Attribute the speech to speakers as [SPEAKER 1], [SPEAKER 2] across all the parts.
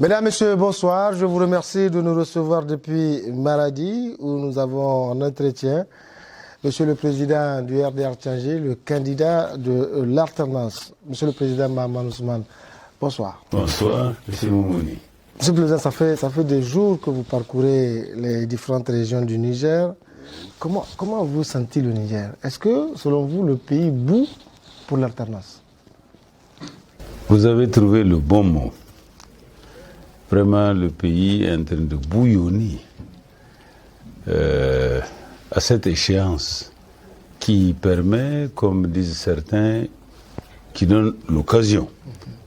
[SPEAKER 1] Mesdames, Messieurs, bonsoir. Je vous remercie de nous recevoir depuis Maradi, où nous avons un entretien. Monsieur le Président du RDR Tchangé, le candidat de l'alternance. Monsieur le Président Mahaman Ousmane, bonsoir.
[SPEAKER 2] Bonsoir, Monsieur Moumouni.
[SPEAKER 1] Monsieur le Président, ça fait des jours que vous parcourez les différentes régions du Niger. Comment vous sentez le Niger? Est-ce que, selon vous, le pays bout pour l'alternance?
[SPEAKER 2] Vous avez trouvé le bon mot. Vraiment, le pays est en train de bouillonner à cette échéance qui permet, comme disent certains, qui donne l'occasion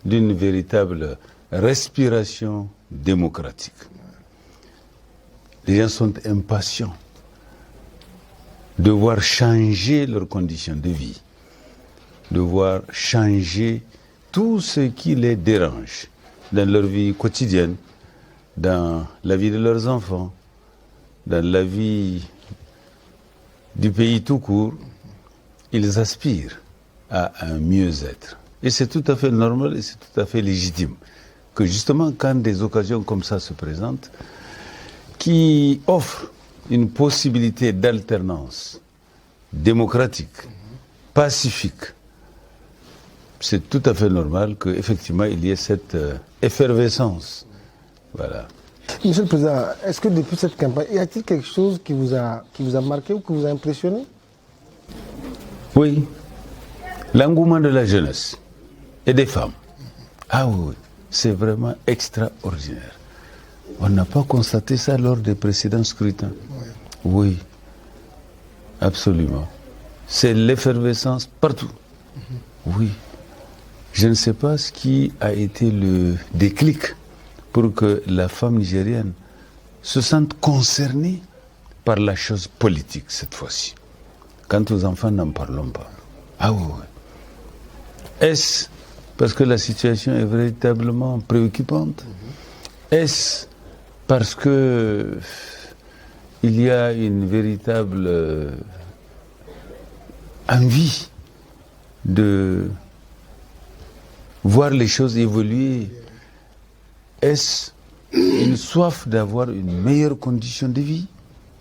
[SPEAKER 2] d'une véritable respiration démocratique. Les gens sont impatients de voir changer leurs conditions de vie, de voir changer tout ce qui les dérange dans leur vie quotidienne, dans la vie de leurs enfants, dans la vie du pays tout court. Ils aspirent à un mieux-être. Et c'est tout à fait normal et c'est tout à fait légitime que justement quand des occasions comme ça se présentent, qui offrent une possibilité d'alternance démocratique, pacifique, c'est tout à fait normal qu'effectivement il y ait cette effervescence. Voilà.
[SPEAKER 1] Monsieur le Président, est-ce que depuis cette campagne, y a-t-il quelque chose qui vous a marqué ou qui vous a impressionné?
[SPEAKER 2] Oui, l'engouement de la jeunesse et des femmes. Ah oui, c'est vraiment extraordinaire. On n'a pas constaté ça lors des précédents scrutins. Oui, absolument. C'est l'effervescence partout. Oui. Je ne sais pas ce qui a été le déclic pour que la femme nigérienne se sente concernée par la chose politique cette fois-ci. Quant aux enfants, n'en parlons pas. Ah oui, oui. Est-ce parce que la situation est véritablement préoccupante? Est-ce parce que il y a une véritable envie de voir les choses évoluer? Est-ce une soif d'avoir une meilleure condition de vie?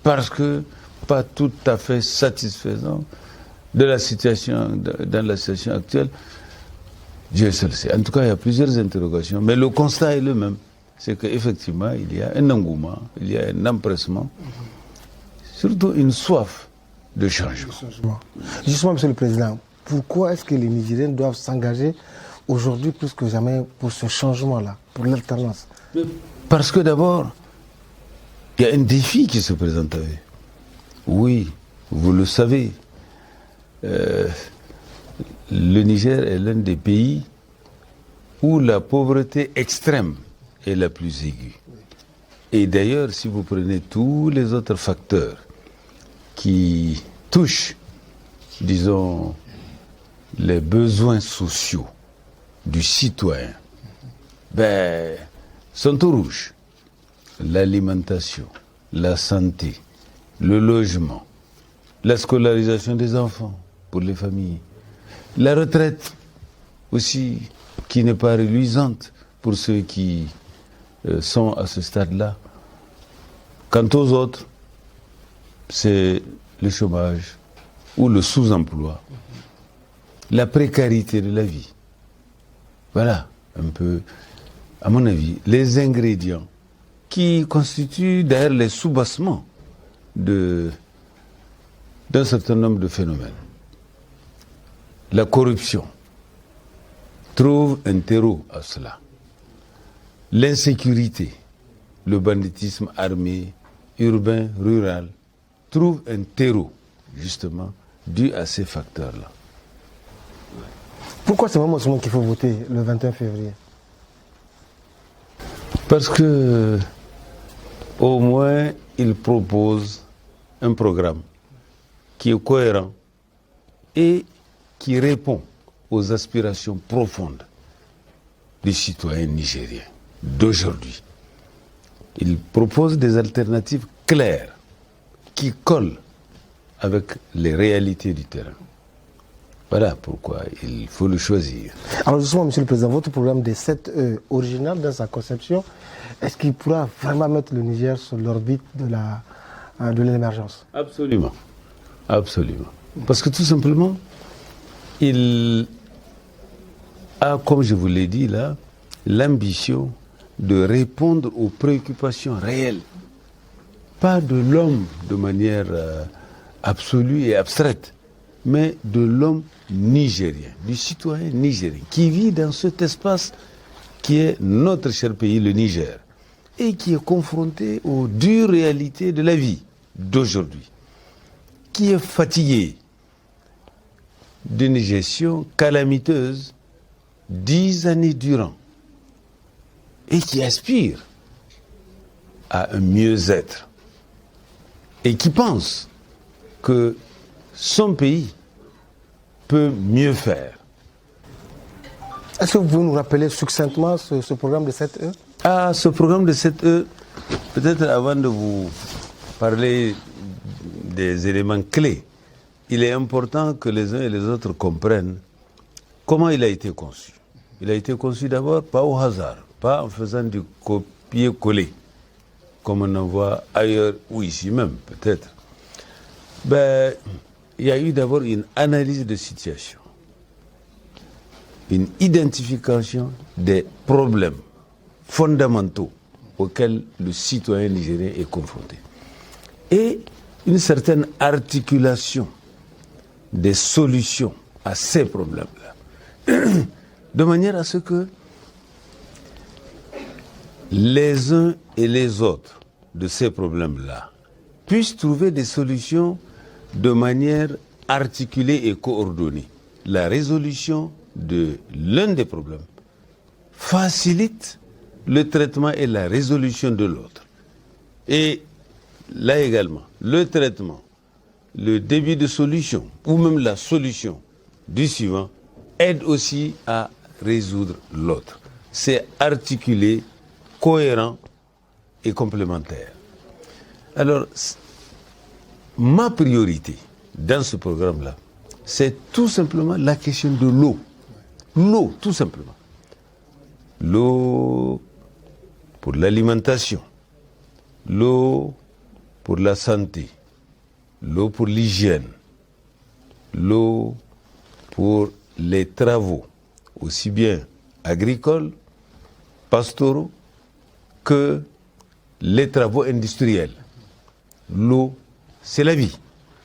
[SPEAKER 2] Parce que pas tout à fait satisfaisant de la situation, dans la situation actuelle. Dieu seul sait. En tout cas, il y a plusieurs interrogations, mais le constat est le même. C'est qu'effectivement, il y a un engouement, il y a un empressement, surtout une soif de changement.
[SPEAKER 1] Justement, Monsieur le Président, pourquoi est-ce que les Nigériens doivent s'engager aujourd'hui plus que jamais pour ce changement-là, pour l'alternance?
[SPEAKER 2] Parce que d'abord, il y a un défi qui se présente à eux. Oui, vous le savez. Le Niger est l'un des pays où la pauvreté extrême est la plus aiguë. Et d'ailleurs, si vous prenez tous les autres facteurs qui touchent, disons, les besoins sociaux du citoyen, sont au rouge. L'alimentation, la santé, le logement, la scolarisation des enfants pour les familles, la retraite aussi, qui n'est pas reluisante pour ceux qui sont à ce stade-là. Quant aux autres, c'est le chômage ou le sous-emploi, la précarité de la vie. Voilà un peu, à mon avis, les ingrédients qui constituent d'ailleurs les soubassements d'un certain nombre de phénomènes. La corruption trouve un terreau à cela. L'insécurité, le banditisme armé, urbain, rural, trouve un terreau, justement, dû à ces facteurs-là.
[SPEAKER 1] Pourquoi c'est vraiment qu'il faut voter le 21 février?
[SPEAKER 2] Parce que, au moins, il propose un programme qui est cohérent et qui répond aux aspirations profondes des citoyens nigériens d'aujourd'hui. Il propose des alternatives claires qui collent avec les réalités du terrain. Voilà pourquoi il faut le choisir.
[SPEAKER 1] Alors justement, Monsieur le Président, votre programme des 7 E, original dans sa conception, est-ce qu'il pourra vraiment mettre le Niger sur l'orbite de l'émergence?
[SPEAKER 2] Absolument. Absolument. Parce que tout simplement, il a, comme je vous l'ai dit là, l'ambition de répondre aux préoccupations réelles, pas de l'homme de manière absolue et abstraite, mais de l'homme nigérien, du citoyen nigérien, qui vit dans cet espace qui est notre cher pays, le Niger, et qui est confronté aux dures réalités de la vie d'aujourd'hui, qui est fatigué d'une gestion calamiteuse 10 années durant, et qui aspire à un mieux-être, et qui pense que son pays peut mieux faire.
[SPEAKER 1] Est-ce que vous pouvez nous rappeler succinctement ce programme de 7E?
[SPEAKER 2] Ah, ce programme de 7E, peut-être avant de vous parler des éléments clés, il est important que les uns et les autres comprennent comment il a été conçu. Il a été conçu d'abord pas au hasard, pas en faisant du copier-coller, comme on en voit ailleurs ou ici même, peut-être. Il y a eu d'abord une analyse de situation, une identification des problèmes fondamentaux auxquels le citoyen nigérien est confronté, et une certaine articulation des solutions à ces problèmes-là, de manière à ce que les uns et les autres de ces problèmes-là puissent trouver des solutions de manière articulée et coordonnée. La résolution de l'un des problèmes facilite le traitement et la résolution de l'autre. Et là également, le traitement, le début de solution, ou même la solution du suivant, aide aussi à résoudre l'autre. C'est articulé, cohérent et complémentaire. Alors, ma priorité dans ce programme-là, c'est tout simplement la question de l'eau. L'eau, tout simplement. L'eau pour l'alimentation, l'eau pour la santé, l'eau pour l'hygiène, l'eau pour les travaux, aussi bien agricoles, pastoraux, que les travaux industriels. L'eau, c'est la vie,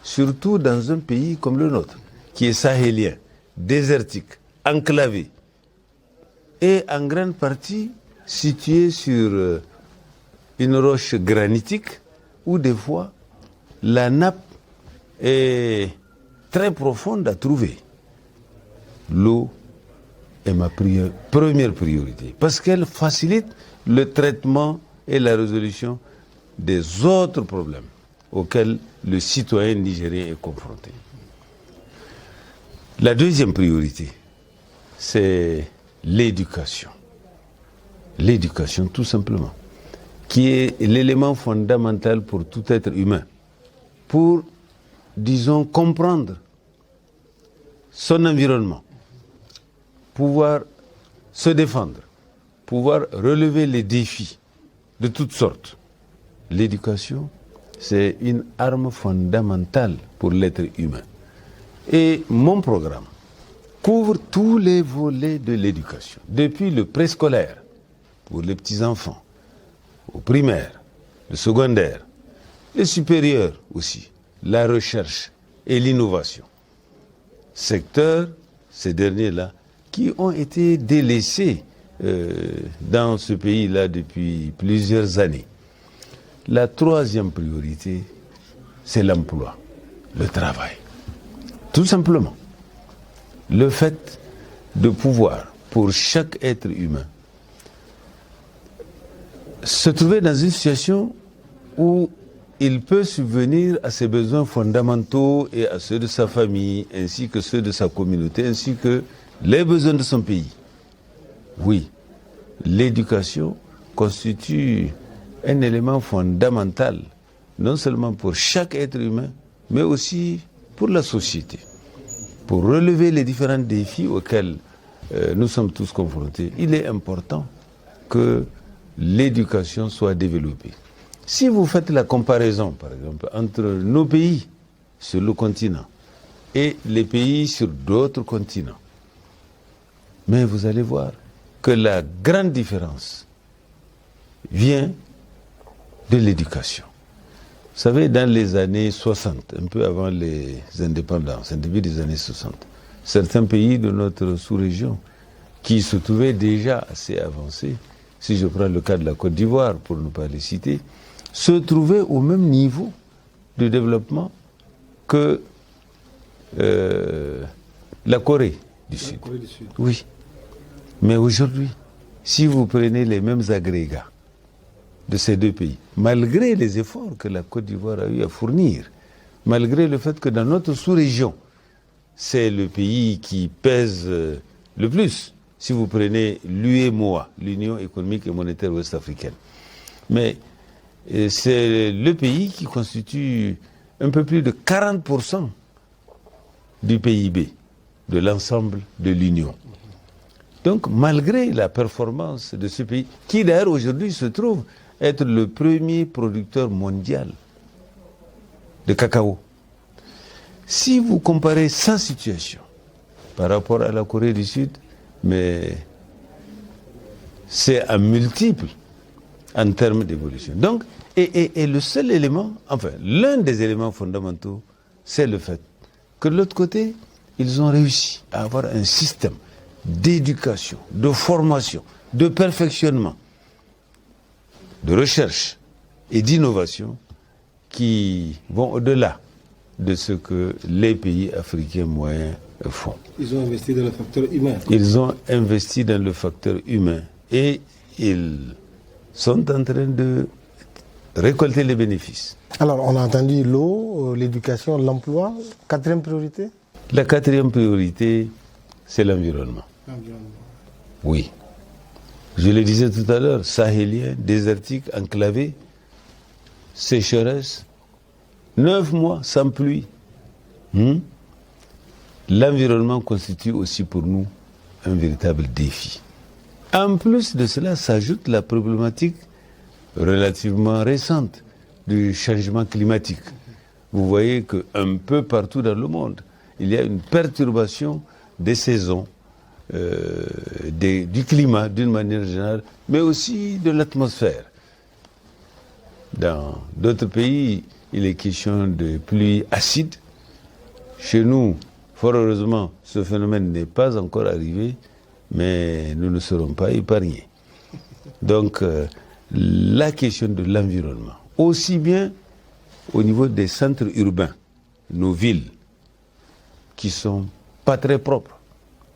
[SPEAKER 2] surtout dans un pays comme le nôtre, qui est sahélien, désertique, enclavé, et en grande partie situé sur une roche granitique, où des fois la nappe est très profonde à trouver. L'eau est ma première priorité, parce qu'elle facilite le traitement et la résolution des autres problèmes auxquels le citoyen nigérien est confronté. La deuxième priorité, c'est l'éducation. L'éducation, tout simplement, qui est l'élément fondamental pour tout être humain, pour, disons, comprendre son environnement, pouvoir se défendre, pouvoir relever les défis de toutes sortes. L'éducation, c'est une arme fondamentale pour l'être humain. Et mon programme couvre tous les volets de l'éducation, depuis le préscolaire, pour les petits-enfants, au primaire, le secondaire, le supérieur aussi, la recherche et l'innovation. Secteurs, ces derniers-là, qui ont été délaissés dans ce pays-là depuis plusieurs années. La troisième priorité, c'est l'emploi, le travail. Tout simplement, le fait de pouvoir, pour chaque être humain, se trouver dans une situation où il peut subvenir à ses besoins fondamentaux et à ceux de sa famille, ainsi que ceux de sa communauté, ainsi que les besoins de son pays. Oui, l'éducation constitue un élément fondamental, non seulement pour chaque être humain, mais aussi pour la société, pour relever les différents défis auxquels nous sommes tous confrontés, il est important que l'éducation soit développée. Si vous faites la comparaison, par exemple, entre nos pays sur le continent et les pays sur d'autres continents, mais vous allez voir que la grande différence vient de l'éducation. Vous savez, dans les années 60, un peu avant les indépendances, au début des années 60, certains pays de notre sous-région qui se trouvaient déjà assez avancés, si je prends le cas de la Côte d'Ivoire, pour ne pas les citer, se trouvaient au même niveau de développement que la Corée du Sud. Oui. Mais aujourd'hui, si vous prenez les mêmes agrégats de ces deux pays, malgré les efforts que la Côte d'Ivoire a eu à fournir, malgré le fait que dans notre sous-région, c'est le pays qui pèse le plus, si vous prenez l'UEMOA, l'Union économique et monétaire ouest-africaine. Mais c'est le pays qui constitue un peu plus de 40% du PIB de l'ensemble de l'Union. Donc, malgré la performance de ce pays, qui d'ailleurs aujourd'hui se trouve être le premier producteur mondial de cacao, si vous comparez sa situation par rapport à la Corée du Sud, mais c'est un multiple en termes d'évolution. Donc, et le seul élément, enfin, l'un des éléments fondamentaux, c'est le fait que de l'autre côté, ils ont réussi à avoir un système d'éducation, de formation, de perfectionnement, de recherche et d'innovation qui vont au-delà de ce que les pays africains moyens font.
[SPEAKER 1] Ils ont investi dans le facteur humain.
[SPEAKER 2] Ils ont investi dans le facteur humain et ils sont en train de récolter les bénéfices.
[SPEAKER 1] Alors, on a entendu l'eau, l'éducation, l'emploi. Quatrième priorité?
[SPEAKER 2] La quatrième priorité, c'est l'environnement. Oui. Je le disais tout à l'heure, sahélien, désertique, enclavé, sécheresse, 9 mois sans pluie. L'environnement constitue aussi pour nous un véritable défi. En plus de cela, s'ajoute la problématique relativement récente du changement climatique. Vous voyez qu'un peu partout dans le monde, il y a une perturbation des saisons, du climat d'une manière générale, mais aussi de l'atmosphère. Dans d'autres pays, il est question de pluies acides. Chez nous, fort heureusement, ce phénomène n'est pas encore arrivé, mais nous ne serons pas épargnés. Donc, la question de l'environnement, aussi bien au niveau des centres urbains, nos villes, qui sont pas très propres,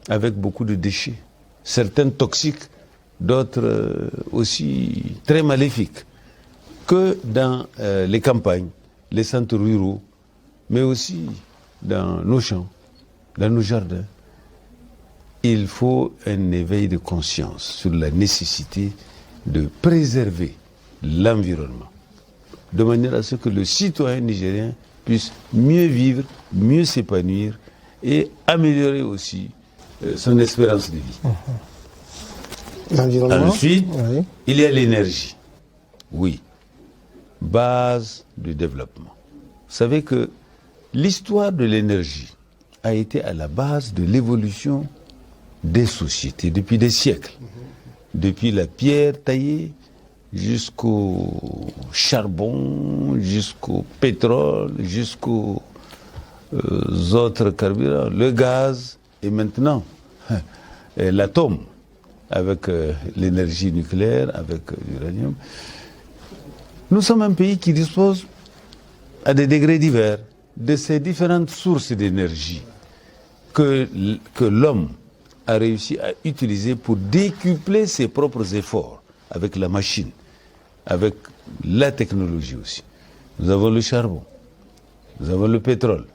[SPEAKER 2] avec beaucoup de déchets, certains toxiques, d'autres aussi très maléfiques, que dans les campagnes, les centres ruraux, mais aussi dans nos champs, dans nos jardins. Il faut un éveil de conscience sur la nécessité de préserver l'environnement, de manière à ce que le citoyen nigérien puisse mieux vivre, mieux s'épanouir et améliorer aussi son espérance de vie.
[SPEAKER 1] L'environnement.
[SPEAKER 2] Ensuite,
[SPEAKER 1] oui.
[SPEAKER 2] Il y a l'énergie. Oui, base du développement. Vous savez que l'histoire de l'énergie a été à la base de l'évolution des sociétés depuis des siècles. Depuis la pierre taillée jusqu'au charbon, jusqu'au pétrole, jusqu'aux autres carburants, le gaz et maintenant l'atome avec l'énergie nucléaire, avec l'uranium. Nous sommes un pays qui dispose à des degrés divers de ces différentes sources d'énergie que l'homme a réussi à utiliser pour décupler ses propres efforts avec la machine, avec la technologie aussi. Nous avons le charbon, nous avons le pétrole,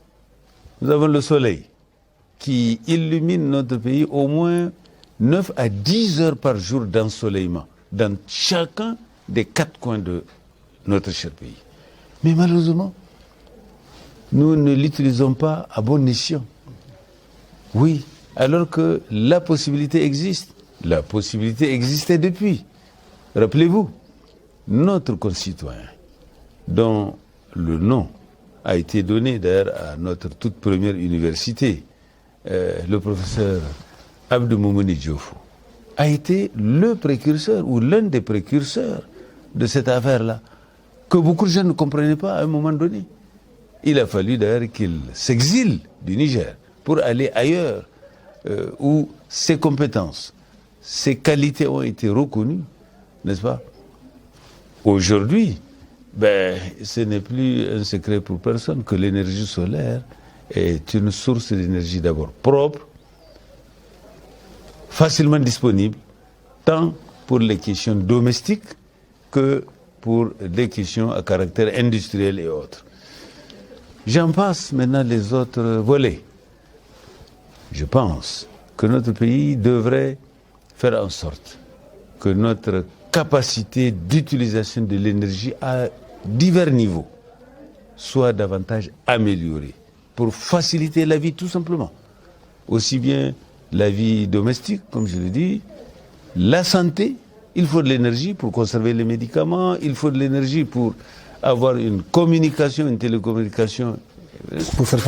[SPEAKER 2] nous avons le soleil qui illumine notre pays au moins 9 à 10 heures par jour d'ensoleillement dans chacun des 4 coins de notre cher pays. Mais malheureusement, nous ne l'utilisons pas à bon escient. Oui, alors que la possibilité existe. La possibilité existait depuis. Rappelez-vous, notre concitoyen, dont le nom a été donné d'ailleurs à notre toute première université, le professeur Abdou Moumouni Diofou, a été le précurseur ou l'un des précurseurs de cette affaire-là, que beaucoup de gens ne comprenaient pas à un moment donné. Il a fallu d'ailleurs qu'il s'exile du Niger pour aller ailleurs, où ses compétences, ses qualités ont été reconnues, n'est-ce pas? Aujourd'hui, ce n'est plus un secret pour personne que l'énergie solaire est une source d'énergie d'abord propre, facilement disponible, tant pour les questions domestiques que pour des questions à caractère industriel et autres. J'en passe maintenant les autres volets. Je pense que notre pays devrait faire en sorte que notre capacité d'utilisation de l'énergie à divers niveaux soit davantage améliorée pour faciliter la vie tout simplement. Aussi bien la vie domestique, comme je l'ai dit, la santé, il faut de l'énergie pour conserver les médicaments, il faut de l'énergie pour avoir une communication, une télécommunication.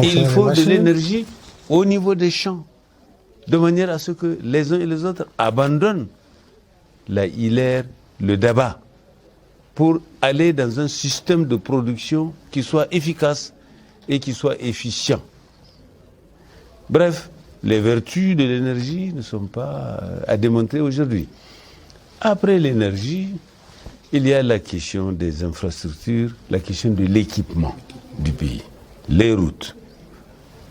[SPEAKER 2] Il faut de l'énergie au niveau des champs, de manière à ce que les uns et les autres abandonnent la hilaire, le daba, pour aller dans un système de production qui soit efficace et qui soit efficient. Bref, les vertus de l'énergie ne sont pas à démontrer aujourd'hui. Après l'énergie, il y a la question des infrastructures, la question de l'équipement du pays, les routes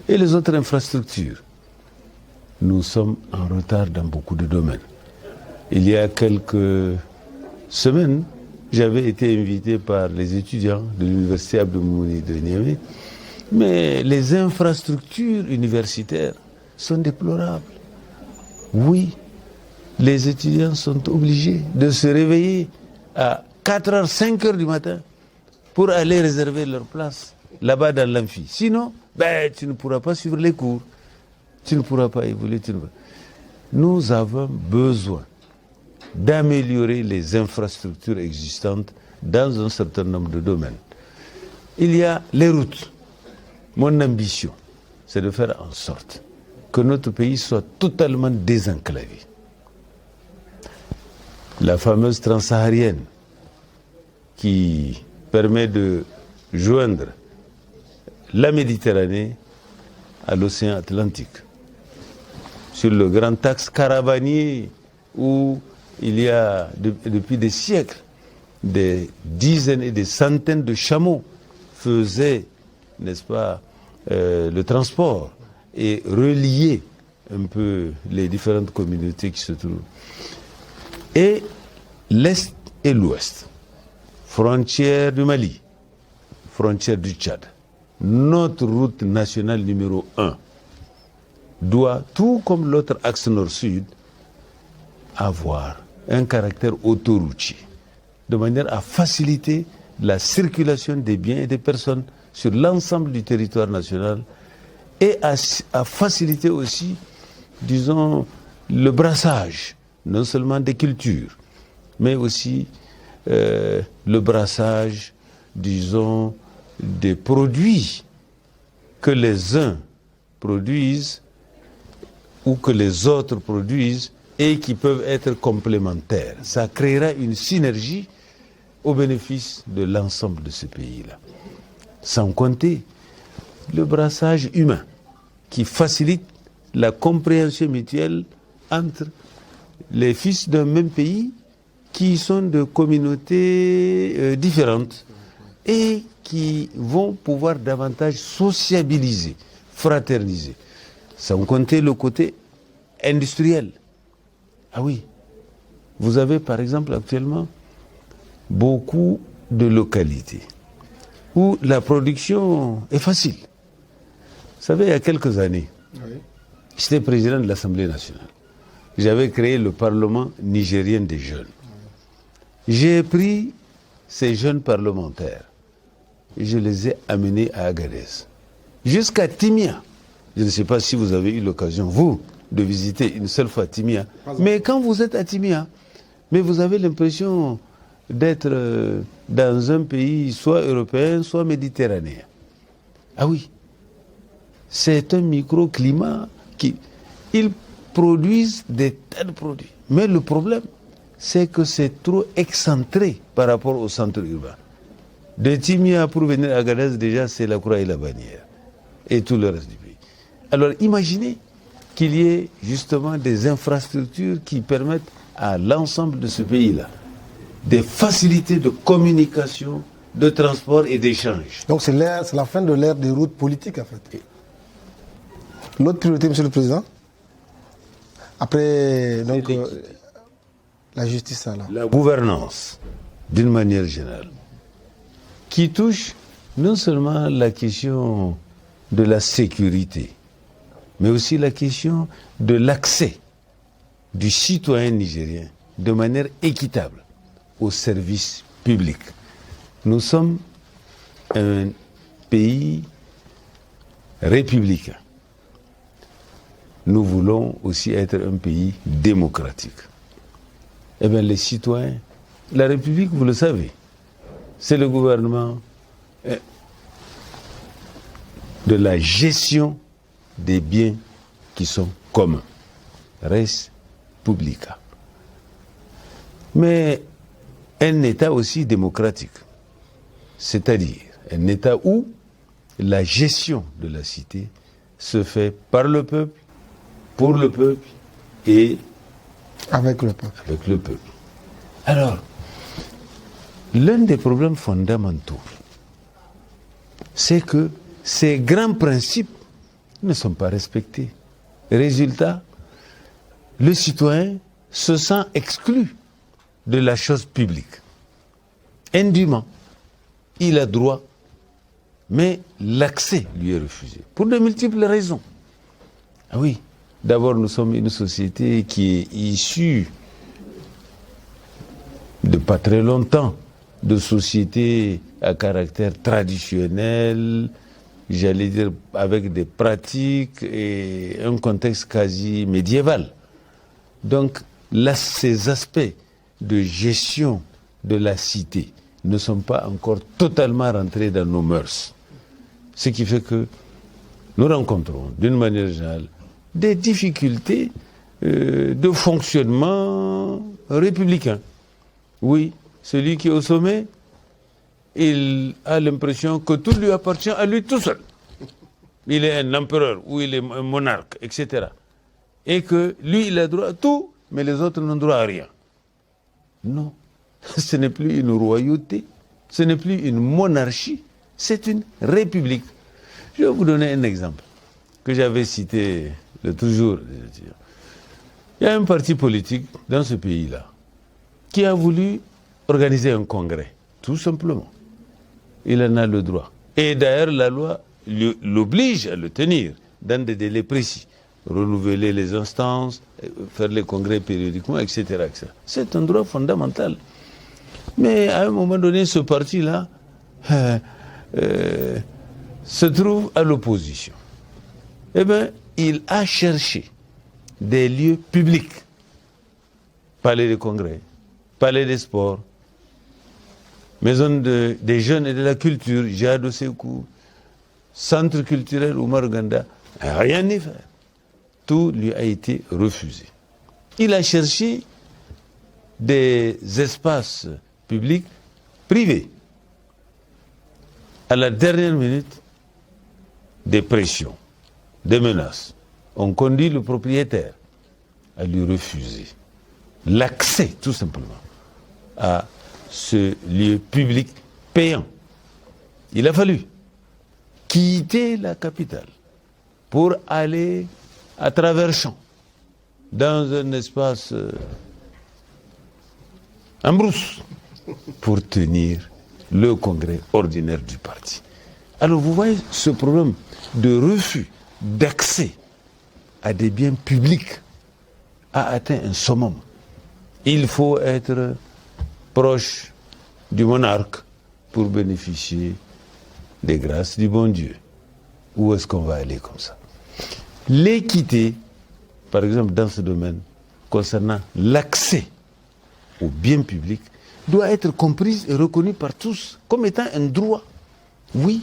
[SPEAKER 2] et les autres infrastructures. Nous sommes en retard dans beaucoup de domaines. Il y a quelques semaines, j'avais été invité par les étudiants de l'université Abdou Moumouni de Niamey, mais les infrastructures universitaires sont déplorables. Oui, les étudiants sont obligés de se réveiller à 4h, 5h du matin pour aller réserver leur place là-bas dans l'amphi. Sinon, tu ne pourras pas suivre les cours, tu ne pourras pas évoluer. Nous avons besoin d'améliorer les infrastructures existantes dans un certain nombre de domaines. Il y a les routes. Mon ambition, c'est de faire en sorte que notre pays soit totalement désenclavé. La fameuse transsaharienne qui permet de joindre la Méditerranée à l'océan Atlantique. Sur le grand axe caravanier où il y a depuis des siècles des dizaines et des centaines de chameaux faisaient, n'est-ce pas, le transport et reliaient un peu les différentes communautés qui se trouvent. Et l'Est et l'Ouest, frontière du Mali, frontière du Tchad, notre route nationale numéro 1 doit, tout comme l'autre axe nord-sud, avoir un caractère autoroutier, de manière à faciliter la circulation des biens et des personnes sur l'ensemble du territoire national et à faciliter aussi, disons, le brassage, non seulement des cultures, mais aussi le brassage, disons, des produits que les uns produisent ou que les autres produisent et qui peuvent être complémentaires. Ça créera une synergie au bénéfice de l'ensemble de ce pays-là. Sans compter le brassage humain qui facilite la compréhension mutuelle entre les fils d'un même pays qui sont de communautés différentes et qui vont pouvoir davantage sociabiliser, fraterniser. Sans compter le côté industriel. Ah oui, vous avez par exemple actuellement beaucoup de localités où la production est facile. Vous savez, il y a quelques années, j'étais président de l'Assemblée nationale. J'avais créé le Parlement nigérien des jeunes. J'ai pris ces jeunes parlementaires et je les ai amenés à Agadez, jusqu'à Timia, Je ne sais pas si vous avez eu l'occasion, vous, de visiter une seule fois Timia. Mais quand vous êtes à Timia, mais vous avez l'impression d'être dans un pays soit européen, soit méditerranéen. Ah oui, c'est un microclimat qui... Ils produisent des tas de produits. Mais le problème, c'est que c'est trop excentré par rapport au centre urbain. De Timia pour venir à Agadez, déjà, c'est la croix et la bannière. Et tout le reste du pays. Alors imaginez qu'il y ait justement des infrastructures qui permettent à l'ensemble de ce pays-là des facilités de communication, de transport et d'échange.
[SPEAKER 1] Donc c'est la fin de l'ère des routes politiques en fait. L'autre priorité, Monsieur le Président, après donc, la justice alors.
[SPEAKER 2] La gouvernance, d'une manière générale, qui touche non seulement la question de la sécurité, mais aussi la question de l'accès du citoyen nigérien de manière équitable aux services publics. Nous sommes un pays républicain. Nous voulons aussi être un pays démocratique. Eh bien, les citoyens, la République, vous le savez, c'est le gouvernement de la gestion des biens qui sont communs. Res publica. Mais un État aussi démocratique, c'est-à-dire un État où la gestion de la cité se fait par le peuple, pour le peuple et
[SPEAKER 1] avec le peuple.
[SPEAKER 2] Avec le peuple. Alors, l'un des problèmes fondamentaux, c'est que ces grands principes ne sont pas respectés. Résultat, le citoyen se sent exclu de la chose publique. Indûment, il a droit, mais l'accès lui est refusé. Pour de multiples raisons. Ah oui, d'abord nous sommes une société qui est issue de pas très longtemps de sociétés à caractère traditionnel, j'allais dire avec des pratiques et un contexte quasi médiéval. Donc là, ces aspects de gestion de la cité ne sont pas encore totalement rentrés dans nos mœurs. Ce qui fait que nous rencontrons, d'une manière générale, des difficultés de fonctionnement républicain. Oui, celui qui est au sommet, il a l'impression que tout lui appartient à lui tout seul. Il est un empereur ou il est un monarque, etc. Et que lui, il a droit à tout, mais les autres n'ont droit à rien. Non, ce n'est plus une royauté, ce n'est plus une monarchie, c'est une république. Je vais vous donner un exemple que j'avais cité l'autre jour. Il y a un parti politique dans ce pays-là qui a voulu organiser un congrès, tout simplement. Il en a le droit. Et d'ailleurs, la loi l'oblige à le tenir dans des délais précis. Renouveler les instances, faire les congrès périodiquement, etc. etc. C'est un droit fondamental. Mais à un moment donné, ce parti-là se trouve à l'opposition. Eh bien, il a cherché des lieux publics. Palais des congrès, palais des sports, maison des jeunes et de la culture, Jado Sekou, centre culturel Oumar Ganda, rien n'y faire. Tout lui a été refusé. Il a cherché des espaces publics privés. À la dernière minute, des pressions, des menaces. On conduit le propriétaire à lui refuser l'accès, tout simplement, à ce lieu public payant. Il a fallu quitter la capitale pour aller à travers champs, dans un espace en brousse, pour tenir le congrès ordinaire du parti. Alors vous voyez, ce problème de refus d'accès à des biens publics a atteint un summum. Il faut être proche du monarque pour bénéficier des grâces du bon Dieu. Où est-ce qu'on va aller comme ça? L'équité, par exemple, dans ce domaine, concernant l'accès aux biens publics, doit être comprise et reconnue par tous comme étant un droit. Oui,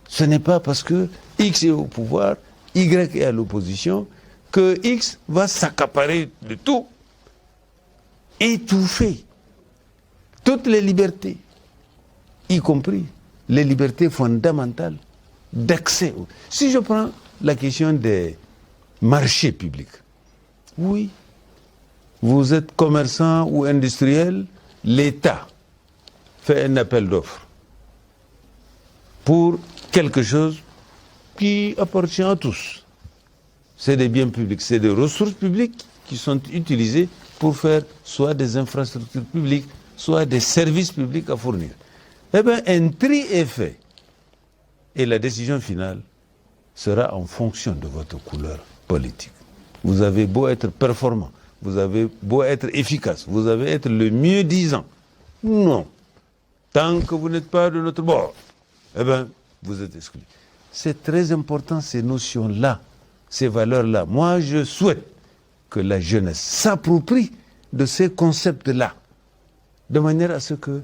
[SPEAKER 2] ce n'est pas parce que X est au pouvoir, Y est à l'opposition, que X va s'accaparer de tout, étouffer toutes les libertés, y compris les libertés fondamentales d'accès. Si je prends la question des marchés publics, oui, vous êtes commerçant ou industriel, l'État fait un appel d'offres pour quelque chose qui appartient à tous. C'est des biens publics, c'est des ressources publiques qui sont utilisées pour faire soit des infrastructures publiques, soit des services publics à fournir. Eh bien, un tri est fait. Et la décision finale sera en fonction de votre couleur politique. Vous avez beau être performant, vous avez beau être efficace, vous avez être le mieux disant. Non. Tant que vous n'êtes pas de notre bord, eh bien, vous êtes exclu. C'est très important, ces notions-là, ces valeurs-là. Moi, je souhaite que la jeunesse s'approprie de ces concepts-là, de manière à ce que,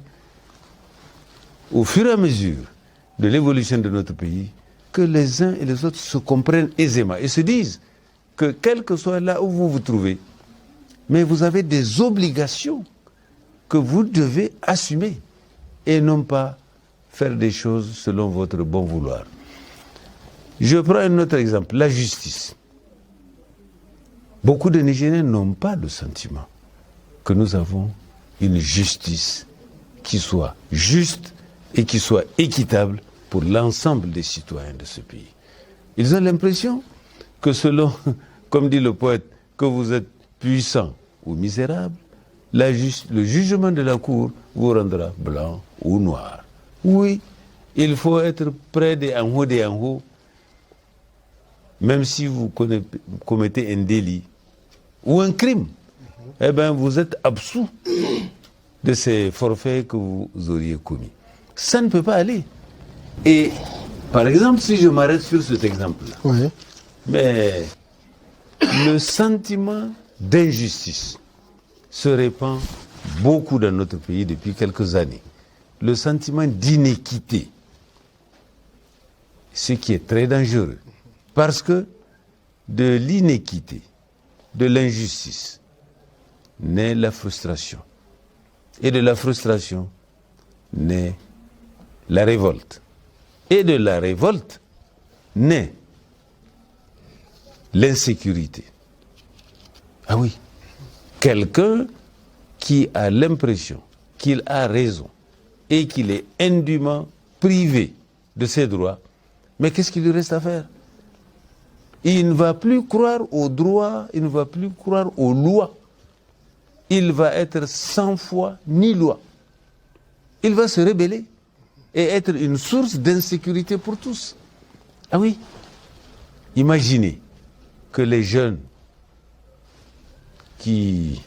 [SPEAKER 2] au fur et à mesure de l'évolution de notre pays, que les uns et les autres se comprennent aisément et se disent que quel que soit là où vous vous trouvez, mais vous avez des obligations que vous devez assumer et non pas faire des choses selon votre bon vouloir. Je prends un autre exemple, la justice. Beaucoup de Nigériens n'ont pas le sentiment que nous avons une justice qui soit juste et qui soit équitable pour l'ensemble des citoyens de ce pays. Ils ont l'impression que selon, comme dit le poète, que vous êtes puissant ou misérable, le jugement de la Cour vous rendra blanc ou noir. Oui, il faut être près des en haut, même si vous commettez un délit ou un crime, eh bien vous êtes absous de ces forfaits que vous auriez commis. Ça ne peut pas aller. Et par exemple, si je m'arrête sur cet exemple-là,
[SPEAKER 1] Oui.
[SPEAKER 2] mais le sentiment d'injustice se répand beaucoup dans notre pays depuis quelques années. Le sentiment d'inéquité, ce qui est très dangereux, parce que de l'inéquité, de l'injustice, naît la frustration. Et de la frustration naît la révolte. Et de la révolte naît l'insécurité. Ah oui, quelqu'un qui a l'impression qu'il a raison et qu'il est indûment privé de ses droits, mais qu'est-ce qu'il lui reste à faire? Il ne va plus croire aux droits, il ne va plus croire aux lois. Il va être sans foi ni loi. Il va se rebeller et être une source d'insécurité pour tous. Ah oui, imaginez que les jeunes qui,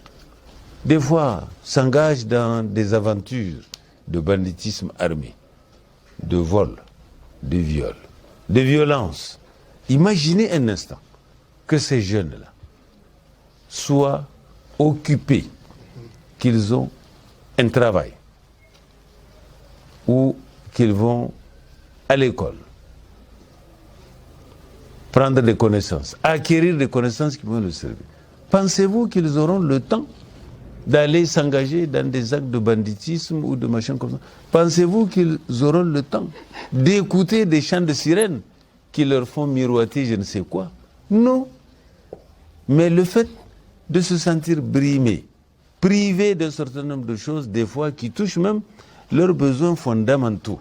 [SPEAKER 2] des fois, s'engagent dans des aventures de banditisme armé, de vol, de viol, de violence. Imaginez un instant que ces jeunes-là soient occupés, qu'ils ont un travail, ou qu'ils vont à l'école, prendre des connaissances, acquérir des connaissances qui vont leur servir. Pensez-vous qu'ils auront le temps d'aller s'engager dans des actes de banditisme ou de machin comme ça? Pensez-vous qu'ils auront le temps d'écouter des chants de sirènes qui leur font miroiter je ne sais quoi? Non. Mais le fait de se sentir brimé, privé d'un certain nombre de choses, des fois qui touchent même leurs besoins fondamentaux.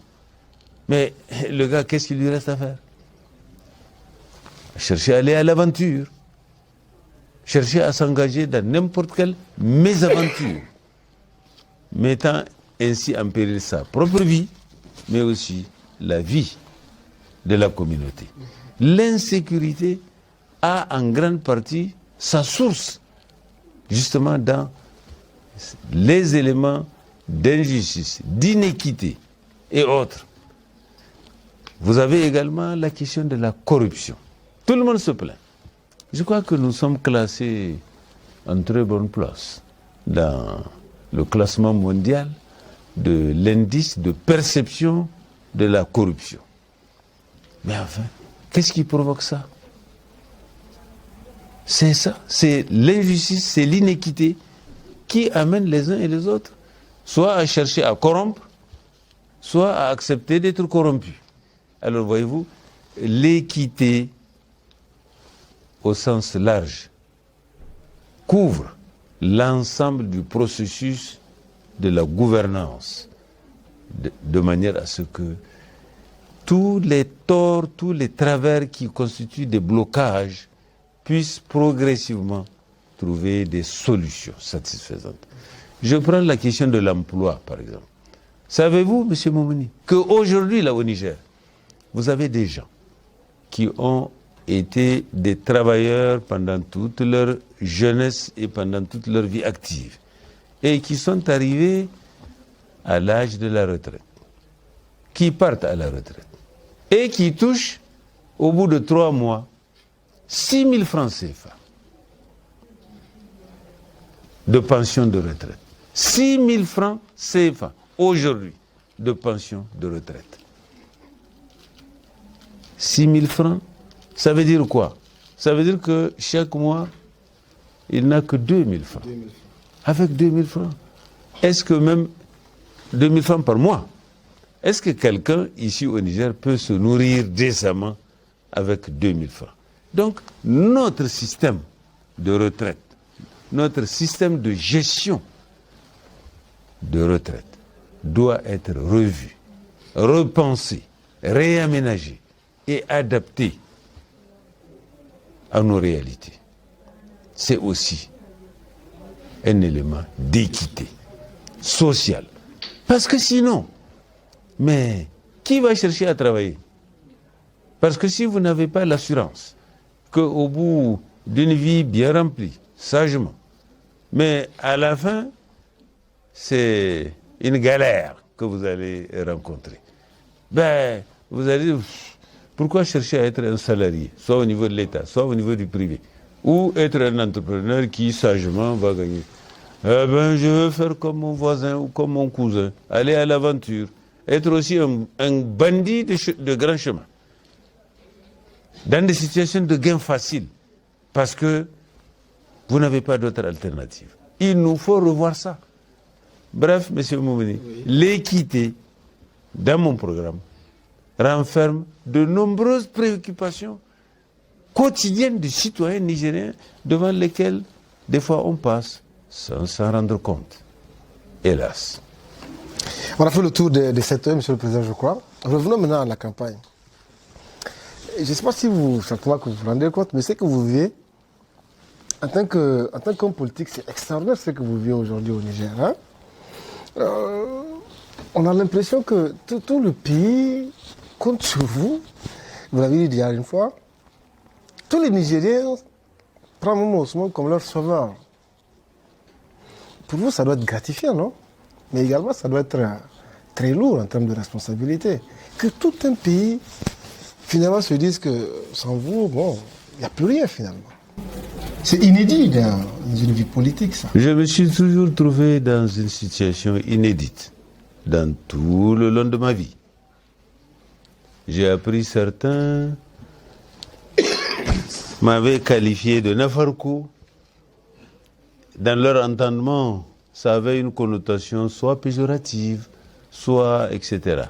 [SPEAKER 2] Mais le gars, qu'est-ce qu'il lui reste à faire? Chercher à aller à l'aventure. Chercher à s'engager dans n'importe quelle mésaventure, mettant ainsi en péril sa propre vie, mais aussi la vie de la communauté. L'insécurité a en grande partie sa source justement dans les éléments d'injustice, d'inéquité et autres. Vous avez également la question de la corruption. Tout le monde se plaint. Je crois que nous sommes classés en très bonne place dans le classement mondial de l'indice de perception de la corruption. Mais enfin, qu'est-ce qui provoque ça? C'est ça, c'est l'injustice, c'est l'inéquité qui amène les uns et les autres soit à chercher à corrompre, soit à accepter d'être corrompus. Alors voyez-vous, l'équité au sens large couvre l'ensemble du processus de la gouvernance, de manière à ce que tous les torts, tous les travers qui constituent des blocages puissent progressivement trouver des solutions satisfaisantes. Je prends la question de l'emploi, par exemple. Savez-vous, M. Moumouni, qu'aujourd'hui, là, au Niger, vous avez des gens qui ont été des travailleurs pendant toute leur jeunesse et pendant toute leur vie active et qui sont arrivés à l'âge de la retraite, qui partent à la retraite et qui touchent, au bout de 3 mois, 6 000 francs CFA de pension de retraite. 6 000 francs CFA aujourd'hui de pension de retraite. 6 000 francs, ça veut dire quoi? Ça veut dire que chaque mois, il n'a que 2 000 francs. Avec 2 000 francs, est-ce que même 2 000 francs par mois, est-ce que quelqu'un ici au Niger peut se nourrir décemment avec 2 000 francs? Donc, notre système de retraite, notre système de gestion de retraite doit être revu, repensé, réaménagé et adapté à nos réalités. C'est aussi un élément d'équité sociale. Parce que sinon, mais qui va chercher à travailler? Parce que si vous n'avez pas l'assurance qu'au bout d'une vie bien remplie, sagement, mais à la fin, c'est une galère que vous allez rencontrer. Ben, vous allez dire, pourquoi chercher à être un salarié, soit au niveau de l'État, soit au niveau du privé, ou être un entrepreneur qui sagement va gagner? Eh ben, je veux faire comme mon voisin ou comme mon cousin, aller à l'aventure, être aussi un bandit de grand chemin, dans des situations de gain facile, parce que vous n'avez pas d'autre alternative. Il nous faut revoir ça. Bref, M. Moumouni, l'équité, dans mon programme, renferme de nombreuses préoccupations quotidiennes des citoyens nigériens devant lesquelles, des fois, on passe sans s'en rendre compte. Hélas.
[SPEAKER 1] On a fait le tour des secteurs, M. le Président, je crois. Revenons maintenant à la campagne. Je ne sais pas si vous, certainement que vous vous rendez compte, mais c'est que vous vivez, en tant qu'homme politique, c'est extraordinaire ce que vous vivez aujourd'hui au Niger. Hein? On a l'impression que tout le pays compte sur vous. Vous l'avez dit déjà une fois. Tous les Nigériens prennent Momo Ousmane comme leur sauveur. Pour vous, ça doit être gratifiant, non? Mais également, ça doit être très lourd en termes de responsabilité. Que tout un pays, finalement, se dise que sans vous, bon, il n'y a plus rien, finalement. C'est inédit dans une vie politique, ça.
[SPEAKER 2] Je me suis toujours trouvé dans une situation inédite, dans tout le long de ma vie. J'ai appris certains m'avaient qualifié de Nafarko. Dans leur entendement, ça avait une connotation soit péjorative, soit etc.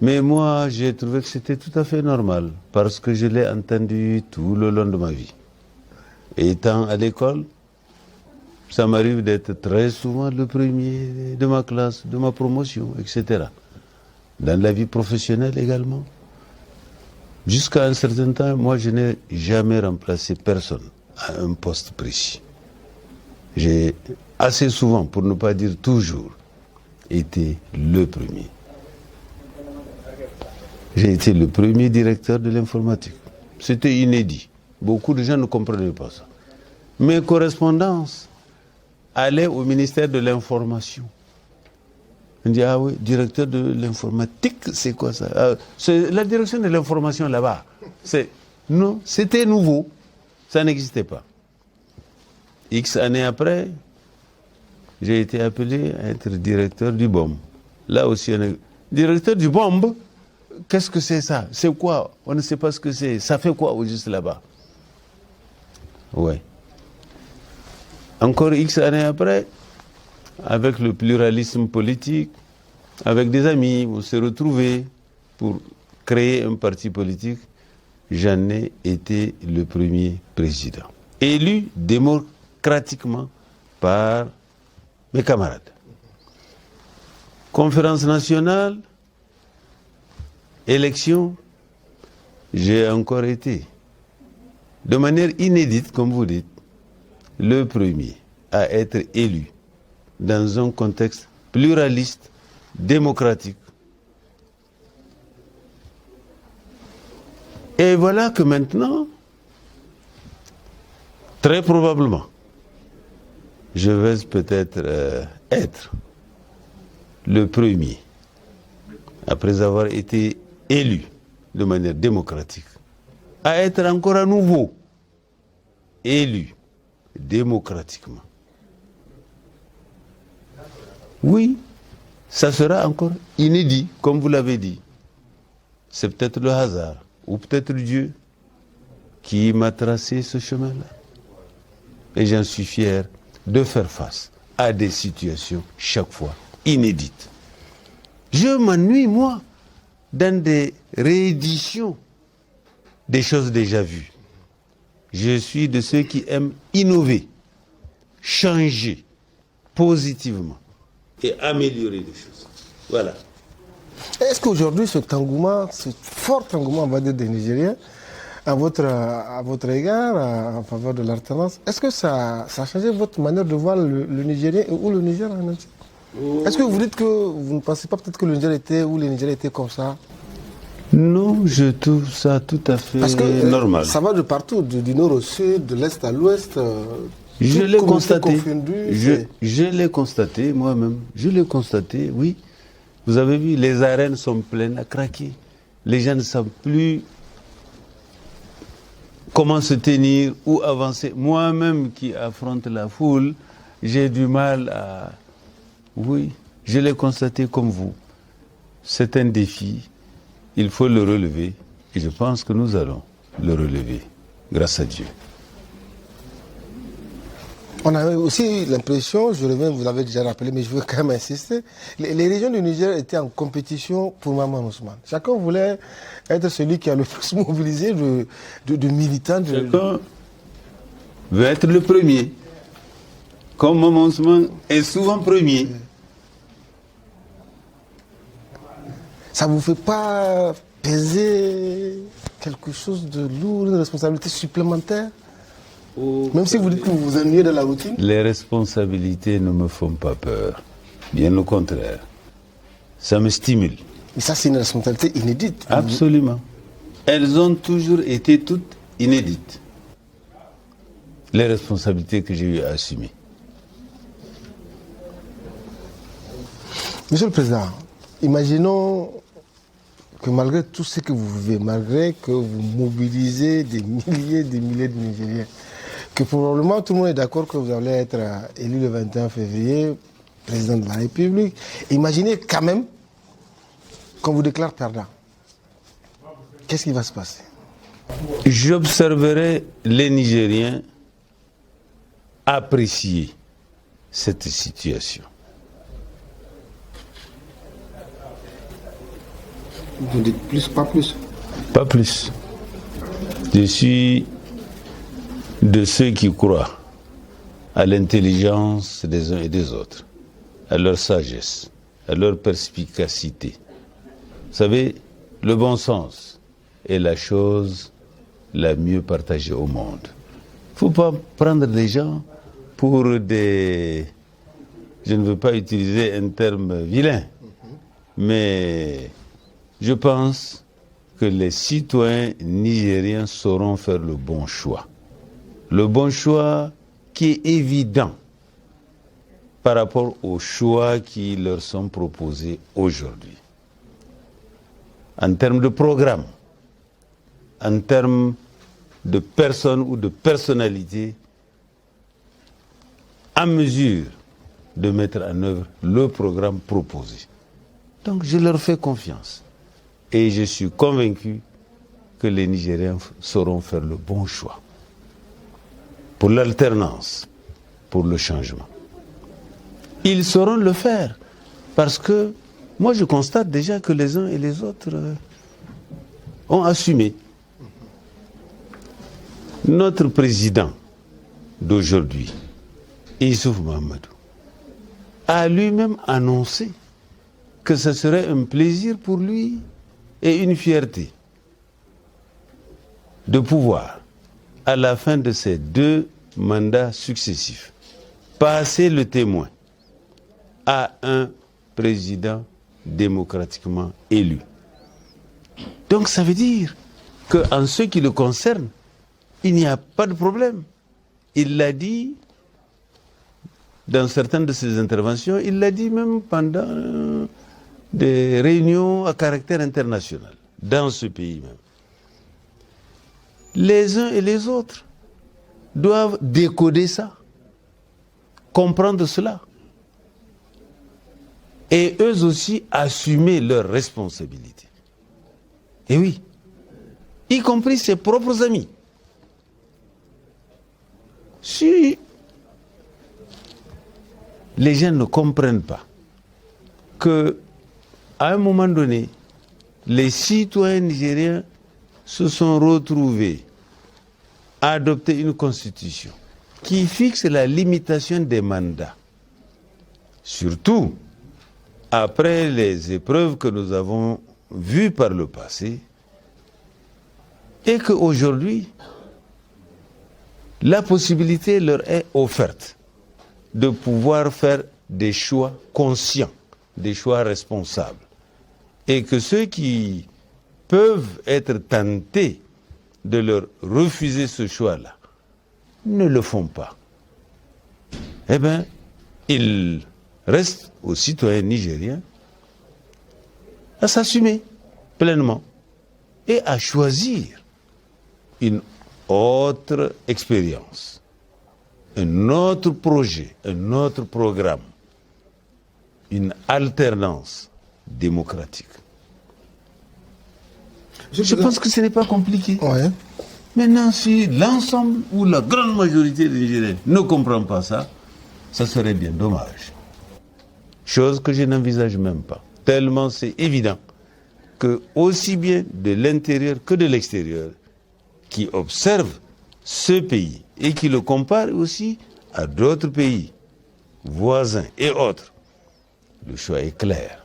[SPEAKER 2] Mais moi, j'ai trouvé que c'était tout à fait normal, parce que je l'ai entendu tout le long de ma vie. Étant à l'école, ça m'arrive d'être très souvent le premier de ma classe, de ma promotion, etc. Dans la vie professionnelle également. Jusqu'à un certain temps, moi, je n'ai jamais remplacé personne à un poste précis. J'ai assez souvent, pour ne pas dire toujours, été le premier. J'ai été le premier directeur de l'informatique. C'était inédit. Beaucoup de gens ne comprenaient pas ça. Mes correspondances allaient au ministère de l'Information. On dit, ah oui, directeur de l'informatique, c'est quoi ça? C'est la direction de l'information là-bas. Non, c'était nouveau. Ça n'existait pas. X années après, j'ai été appelé à être directeur du BOM. Là aussi, directeur du BOM, qu'est-ce que c'est ça? C'est quoi? On ne sait pas ce que c'est. Ça fait quoi au juste là-bas? Ouais. Encore X années après, avec le pluralisme politique, avec des amis, on s'est retrouvés pour créer un parti politique. J'en ai été le premier président, élu démocratiquement par mes camarades. Conférence nationale, élection, j'ai encore été, de manière inédite, comme vous dites, le premier à être élu dans un contexte pluraliste, démocratique. Et voilà que maintenant, très probablement, je vais peut-être être le premier, après avoir été élu de manière démocratique, à être encore à nouveau élu démocratiquement. Oui, ça sera encore inédit, comme vous l'avez dit. C'est peut-être le hasard, ou peut-être Dieu, qui m'a tracé ce chemin-là. Et j'en suis fier de faire face à des situations chaque fois inédites. Je m'ennuie, moi, dans des rééditions des choses déjà vues. Je suis de ceux qui aiment innover, changer positivement et améliorer les choses. Voilà.
[SPEAKER 1] Est-ce qu'aujourd'hui, cet engouement, ce fort engouement, on va dire, des Nigériens, à votre égard, en faveur de l'alternance, est-ce que ça a changé votre manière de voir le Nigérien ou le Niger en entier? Est-ce que vous dites que vous ne pensez pas peut-être que le Niger était, ou les Nigériens étaient comme ça?
[SPEAKER 2] Non, je trouve ça tout à fait normal.
[SPEAKER 1] Ça va de partout, du nord au sud, de l'est à l'ouest.
[SPEAKER 2] Je l'ai constaté. Je l'ai constaté moi-même. Je l'ai constaté, oui. Vous avez vu, les arènes sont pleines à craquer. Les gens ne savent plus comment se tenir ou avancer. Moi-même qui affronte la foule, j'ai du mal à... Oui, je l'ai constaté comme vous. C'est un défi. Il faut le relever. Et je pense que nous allons le relever. Grâce à Dieu.
[SPEAKER 1] On a aussi l'impression, je reviens, vous l'avez déjà rappelé, mais je veux quand même insister, les régions du Niger étaient en compétition pour Maman Ousmane. Chacun voulait être celui qui a le plus mobilisé de militants.
[SPEAKER 2] Chacun veut être le premier. Comme Maman Ousmane est souvent premier.
[SPEAKER 1] Ça ne vous fait pas peser quelque chose de lourd, une responsabilité supplémentaire? Même si vous dites que vous vous ennuyez de la routine?
[SPEAKER 2] Les responsabilités ne me font pas peur. Bien au contraire. Ça me stimule.
[SPEAKER 1] Et ça, c'est une responsabilité inédite.
[SPEAKER 2] Absolument. Elles ont toujours été toutes inédites. Les responsabilités que j'ai eu à assumer.
[SPEAKER 1] Monsieur le Président, imaginons que malgré tout ce que vous vivez, malgré que vous mobilisez des milliers de Nigériens, que probablement tout le monde est d'accord que vous allez être élu le 21 février, président de la République, imaginez quand même qu'on vous déclare perdant. Qu'est-ce qui va se passer?
[SPEAKER 2] J'observerai les Nigériens apprécier cette situation.
[SPEAKER 1] Vous dites plus, pas plus?
[SPEAKER 2] Pas plus. Je suis de ceux qui croient à l'intelligence des uns et des autres, à leur sagesse, à leur perspicacité. Vous savez, le bon sens est la chose la mieux partagée au monde. Il ne faut pas prendre des gens pour des... Je ne veux pas utiliser un terme vilain, mais je pense que les citoyens nigériens sauront faire le bon choix. Le bon choix qui est évident par rapport aux choix qui leur sont proposés aujourd'hui. En termes de programme, en termes de personnes ou de personnalités en mesure de mettre en œuvre le programme proposé. Donc je leur fais confiance et je suis convaincu que les Nigériens sauront faire le bon choix pour l'alternance, pour le changement. Ils sauront le faire parce que moi je constate déjà que les uns et les autres ont assumé. Notre président d'aujourd'hui, Issoufou Mahamadou, a lui-même annoncé que ce serait un plaisir pour lui et une fierté de pouvoir, à la fin de ces 2 mandats successifs, passer le témoin à un président démocratiquement élu. Donc ça veut dire qu'en ce qui le concerne, il n'y a pas de problème. Il l'a dit dans certaines de ses interventions, il l'a dit même pendant des réunions à caractère international, dans ce pays même. Les uns et les autres doivent décoder ça, comprendre cela. Et eux aussi assumer leurs responsabilités. Et oui, y compris ses propres amis. Si les gens ne comprennent pas que, à un moment donné, les citoyens nigériens se sont retrouvés à adopter une constitution qui fixe la limitation des mandats, surtout après les épreuves que nous avons vues par le passé, et qu'aujourd'hui, la possibilité leur est offerte de pouvoir faire des choix conscients, des choix responsables. Et que ceux qui peuvent être tentés de leur refuser ce choix-là ne le font pas. Eh bien, il reste aux citoyens nigériens à s'assumer pleinement et à choisir une autre expérience, un autre projet, un autre programme, une alternance démocratique. Je pense que ce n'est pas compliqué.
[SPEAKER 1] Ouais.
[SPEAKER 2] Maintenant, si l'ensemble ou la grande majorité des Nigériens ne comprend pas ça, ça serait bien dommage. Chose que je n'envisage même pas. Tellement c'est évident que aussi bien de l'intérieur que de l'extérieur, qui observent ce pays et qui le comparent aussi à d'autres pays voisins et autres, le choix est clair.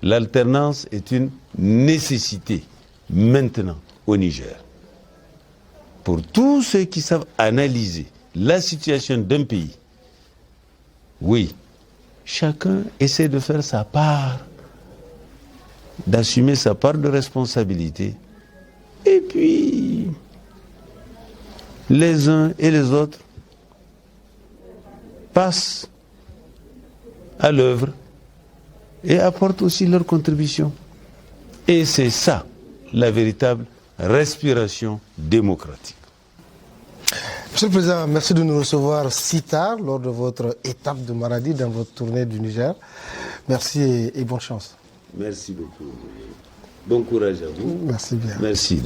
[SPEAKER 2] L'alternance est une nécessité maintenant au Niger. Pour tous ceux qui savent analyser la situation d'un pays, oui, chacun essaie de faire sa part, d'assumer sa part de responsabilité. Et puis, les uns et les autres passent à l'œuvre et apportent aussi leur contribution. Et c'est ça, la véritable respiration démocratique.
[SPEAKER 1] Monsieur le Président, merci de nous recevoir si tard lors de votre étape de Maradi dans votre tournée du Niger. Merci et bonne chance.
[SPEAKER 2] Merci beaucoup. Bon courage à vous.
[SPEAKER 1] Merci bien.
[SPEAKER 2] Merci.